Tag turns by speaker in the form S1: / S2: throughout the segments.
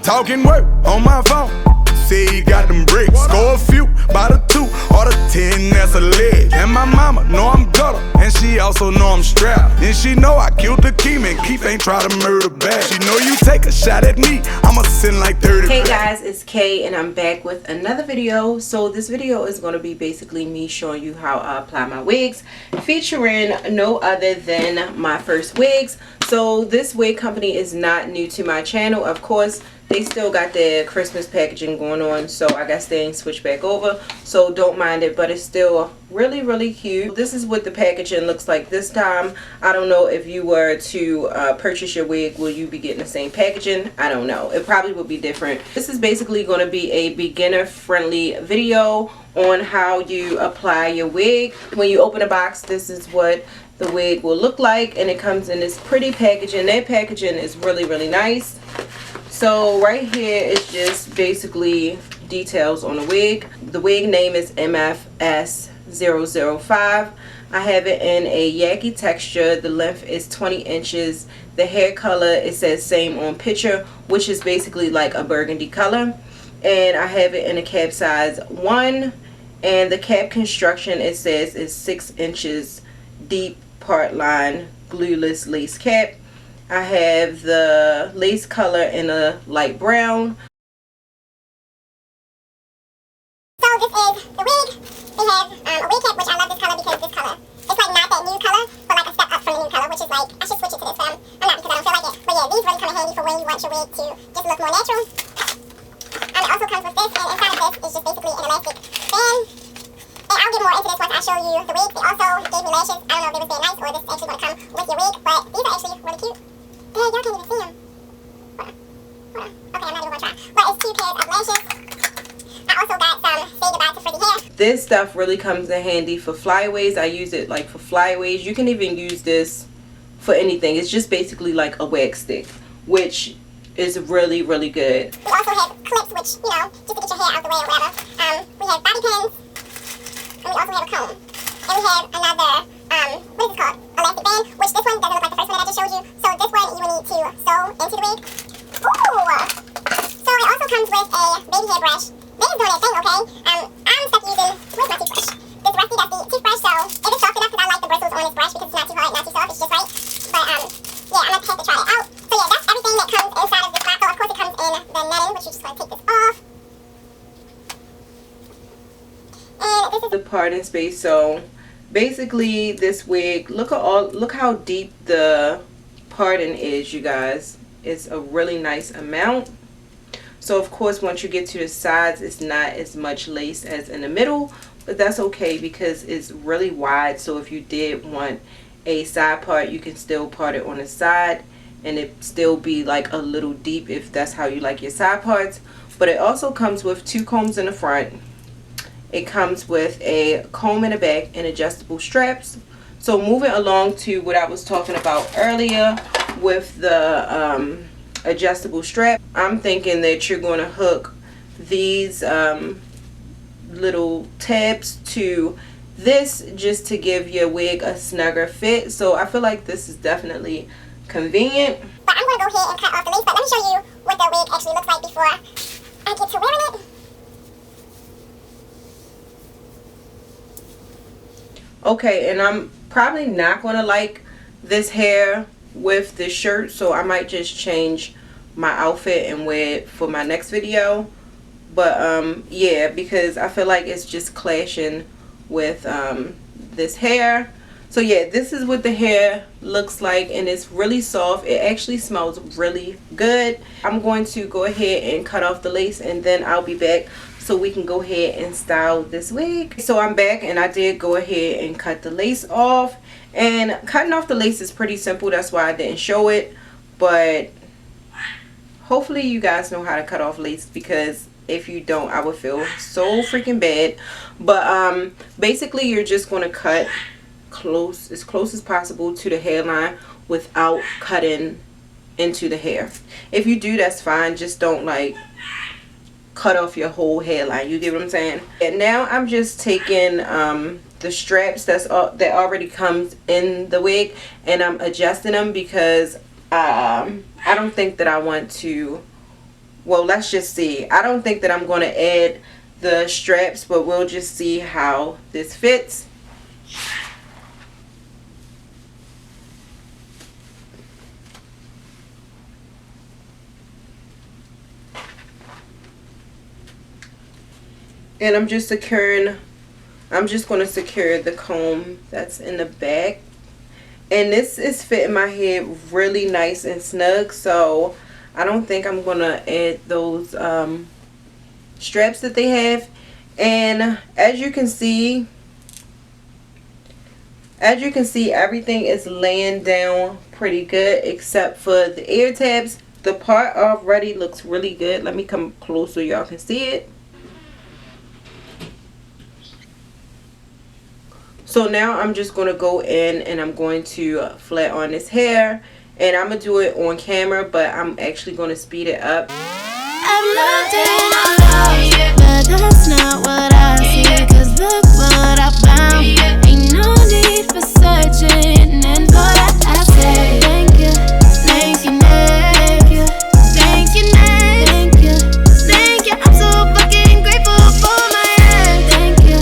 S1: Talking work on my phone. Say he got them bricks. Score a few, by the 2 or the 10, that's a leg. And my mama know I'm gutter, and she also know I'm strapped. And she know I killed the Keem, and Keith ain't try to murder back. She know you take a shot at me, I'ma send like 30.
S2: Hey guys, it's Kay, and I'm back with another video. So this video is going to be basically me showing you how I apply my wigs, featuring no other than MyFirstWigs. So this wig company is not new to my channel. Of course, they still got their Christmas packaging going on, so I guess they ain't switched back over, so don't mind it, but it's still really cute. This is what the packaging looks like this time. I don't know if you were to purchase your wig, will you be getting the same packaging? I don't know. It probably will be different. This is basically going to be a beginner friendly video on how you apply your wig. When you open a box, this is what the wig will look like, and it comes in this pretty packaging. That packaging is really nice. So right here is just basically details on the wig. The wig name is MFS005. I have it in a Yaki texture. The length is 20 inches. The hair color, it says same on picture, which is basically like a burgundy color. And I have it in a cap size 1. And the cap construction, it says, is 6 inches deep Partline glueless lace cap. I have the lace color in a light brown.
S3: So this is the wig. They have a wig cap, which I love this color because this color, it's like not that new color, but like a step up from the new color, which is like, I should switch it to this, but I'm not because I don't feel like it. But yeah, these really come in handy for when you want your wig to just look more natural. It also comes with this, and inside of this is just basically an elastic band. And I'll get more into this once I show you the wig. They also gave me lashes. I don't know if they was very nice or this is actually going to come with your wig, but these are actually really cute. Dang, y'all can't even see them. Hold on. Okay, I'm not even going to try. But it's 2 pairs of lashes. I also got some Say Goodbye to Frizzy Hair.
S2: This stuff really comes in handy for flyaways. I use it like for flyaways. You can even use this for anything. It's just basically like a wax stick, which is really good.
S3: We also have clips, which, you know, just to get your hair out the way or whatever. We have bobby pins. And we also have a comb. And we have another, what is this called? Elastic band, which this one doesn't look like the first one that I just showed you. So this one you will need to sew into the wig. Ooh! So it also comes with a baby hair brush. They is doing their thing, okay? I'm stuck using, where's my toothbrush? This rusty dusty toothbrush, so if it's soft enough, because I like the bristles on this brush because it's not too hard, not too soft, it's just right. But yeah, I'm gonna have to try it out. So yeah, that's everything that comes inside of this box. So of course it comes in the netting, which you just want to take this off. And this is
S2: the parting space. So basically this wig, look how deep the parting is, you guys. It's a really nice amount. So of course once you get to the sides, it's not as much lace as in the middle, but that's okay because it's really wide. So if you did want a side part, you can still part it on the side and it still be like a little deep if that's how you like your side parts. But it also comes with 2 combs in the front. It comes with a comb in the back and adjustable straps. So moving along to what I was talking about earlier with the adjustable strap, I'm thinking that you're going to hook these little tabs to this just to give your wig a snugger fit. So I feel like this is definitely convenient.
S3: But I'm going to go ahead and cut off the lace, but let me show you what the wig actually looks like before I get to wearing it.
S2: Okay, and I'm probably not going to like this hair with this shirt, so I might just change my outfit and wear it for my next video. But yeah, because I feel like it's just clashing with this hair. So yeah, this is what the hair looks like, and it's really soft. It actually smells really good. I'm going to go ahead and cut off the lace, and then I'll be back so we can go ahead and style this wig. So I'm back, and I did go ahead and cut the lace off. And cutting off the lace is pretty simple, that's why I didn't show it. But hopefully you guys know how to cut off lace, because if you don't, I would feel so freaking bad. But basically you're just going to cut as close as possible to the hairline without cutting into the hair. If you do, that's fine. Just don't like cut off your whole hairline. You get what I'm saying? And now I'm just taking the straps that already comes in the wig, and I'm adjusting them because I don't think that I want to well, let's just see. I don't think that I'm going to add the straps, but we'll just see how this fits. And I'm just going to secure the comb that's in the back. And this is fitting my head really nice and snug, so I don't think I'm going to add those straps that they have. And as you can see, everything is laying down pretty good except for the ear tabs. The part already looks really good. Let me come close so y'all can see it. So now I'm just going to go in and I'm going to flat on this hair. And I'm going to do it on camera, but I'm actually going to speed it up.
S4: I've looked and I lost, but that's not what I see. Cause look what I found. Ain't no need for searching. And for that I say thank you, thank you, thank you, thank you, thank you, thank you. I'm so fucking grateful for my head. Thank you,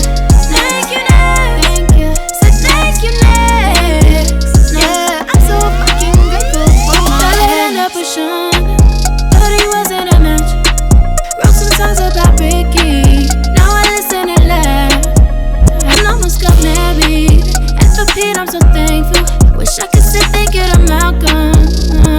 S4: thank you, thank you. So thank you next. Yeah, I'm so fucking grateful for my head. End up with Sean, but he wasn't a match. Wrote some songs about Ricky. Now I listen and laugh. And almost got married. And for Pete, I'm so thankful. Wish I could say thank you to Malcolm.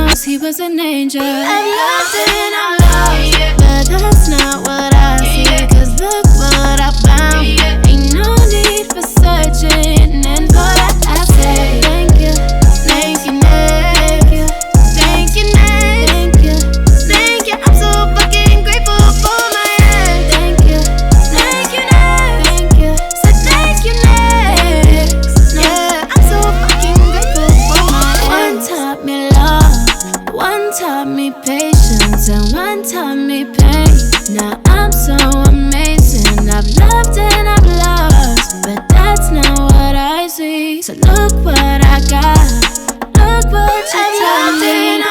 S4: 'Cause he was an angel. I've looked and I lost, but that's not what I see. 'Cause look what I found. Ain't no need for searching. And for that I say thank you, thank you, thank you, thank you, thank you, thank you. I'm so fucking grateful for my head. Thank you, thank you, thank you. So thank you next. Yeah, I'm so fucking grateful for my head. One taught me love, one taught me patience, and one taught me pain. Now I'm so amazing. I've loved and I've lost, but that's not what I see. So look what I got, look what you taught me.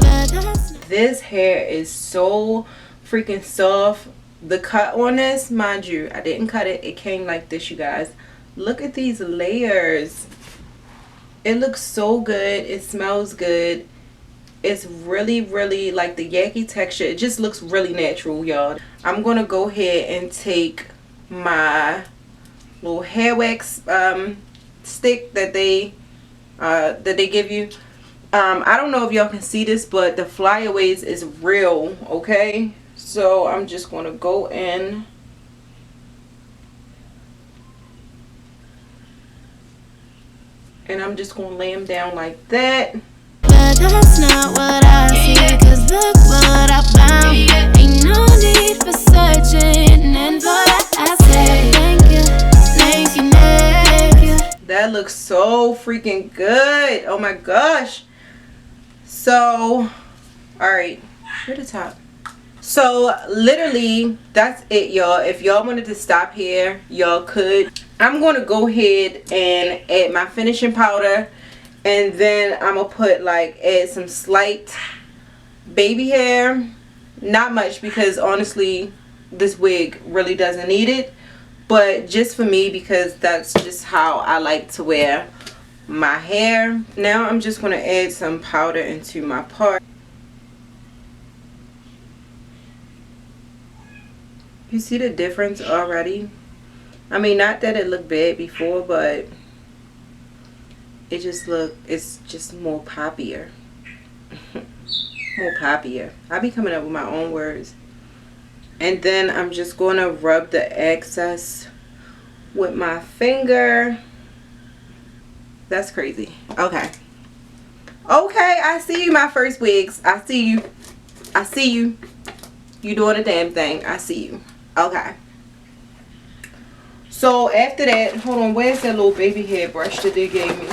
S4: But that's not.
S2: This hair is so freaking soft. The cut on this, mind you, I didn't cut it. It came like this, you guys. Look at these layers. It looks so good. It smells good. It's really, really like the Yaki texture. It just looks really natural, y'all. I'm going to go ahead and take my little hair wax stick that they give you. I don't know if y'all can see this, but the flyaways is real, okay? So I'm just going to go in. And I'm just going to lay them down like that.
S4: But that's not what I see. 'Cause look what I found. Ain't no need for searching. And for that I say thank you, thank you, thank you.
S2: That looks so freaking good. Oh my gosh. So, alright, where's the top? So, literally, that's it, y'all. If y'all wanted to stop here, y'all could. I'm going to go ahead and add my finishing powder. And then I'm going to put, like, add some slight baby hair. Not much because, honestly, this wig really doesn't need it. But just for me, because that's just how I like to wear my hair. Now I'm just going to add some powder into my part. You see the difference already? I mean, not that it looked bad before, but it just it's just more poppier. More poppier. I be coming up with my own words. And then I'm just going to rub the excess with my finger. That's crazy. Okay. Okay, I see you, my first wigs. I see you. I see you. You doing a damn thing. I see you. Okay. So after that, hold on, where's that little baby hair brush that they gave me?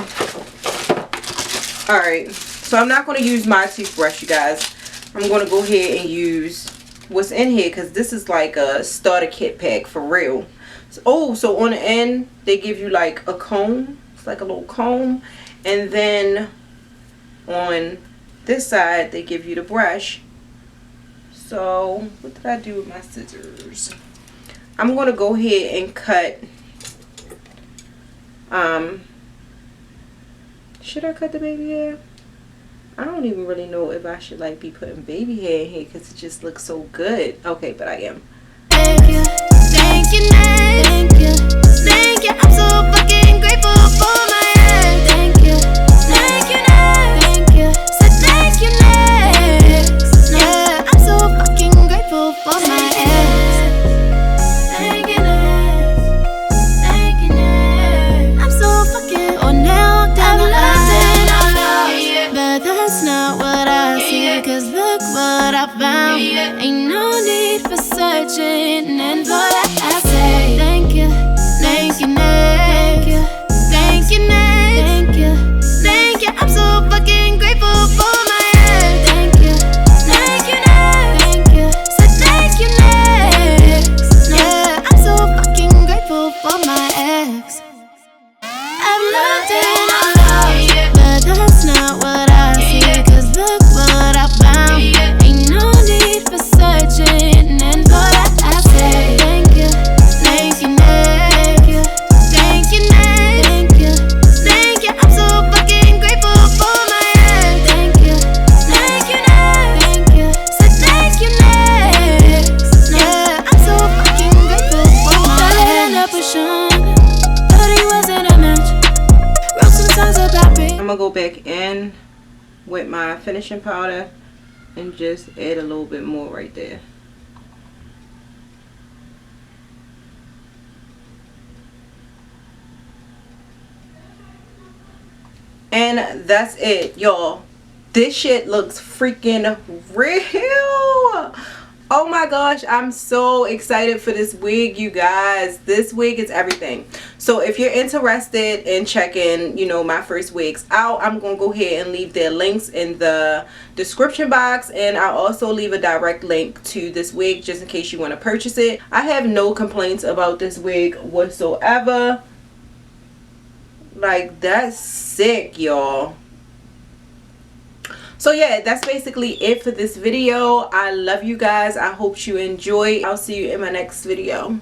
S2: Alright. So I'm not going to use my toothbrush, you guys. I'm going to go ahead and use what's in here, because this is like a starter kit pack for real. So, so on the end they give you like a comb. It's like a little comb, and then on this side they give you the brush. So what did I do with my scissors? I'm gonna go ahead and cut. Should I cut the baby hair? I don't even really know if I should like be putting baby hair in here because it just looks so good. Okay, but I am.
S4: Thank you, thank you, thank you, thank you. I'm so fucking grateful for my ex. Thank you, thank you, thank you. So thank you next. Yeah, I'm so fucking grateful for my ex. Thank you next, thank you next. I'm so fucking now I'm loved and I love, but that's not what I see. Cause look what I found. Ain't no need for searching, and for that I say thank you, thank you, thank you, thank you, thank you, thank you. I'm so fucking grateful for my ex. Thank you, thank you, thank you, so thank you next. Yeah, I'm so fucking grateful for my ex. I've loved and I love, but that's not what I see. Cause look what I found. Ain't no need for searching, and for that I say thank you, thank you, thank you, thank you, thank you, thank you. I'm so fucking grateful for my ex. Thank you, thank you, thank you, so thank you next. Yeah, I'm so fucking grateful for my ex. End up with Sean, but he wasn't a match. Wrote some songs about me.
S2: I'm gonna go back in with my finishing powder and just add a little bit more right there. And that's it, y'all. This shit looks freaking real. Oh my gosh, I'm so excited for this wig, you guys. This wig is everything. So if you're interested in checking, you know, my first wigs out, I'm gonna go ahead and leave their links in the description box, and I'll also leave a direct link to this wig just in case you want to purchase it. I have no complaints about this wig whatsoever. Like, that's sick, y'all. So yeah, that's basically it for this video. I love you guys. I hope you enjoy. I'll see you in my next video.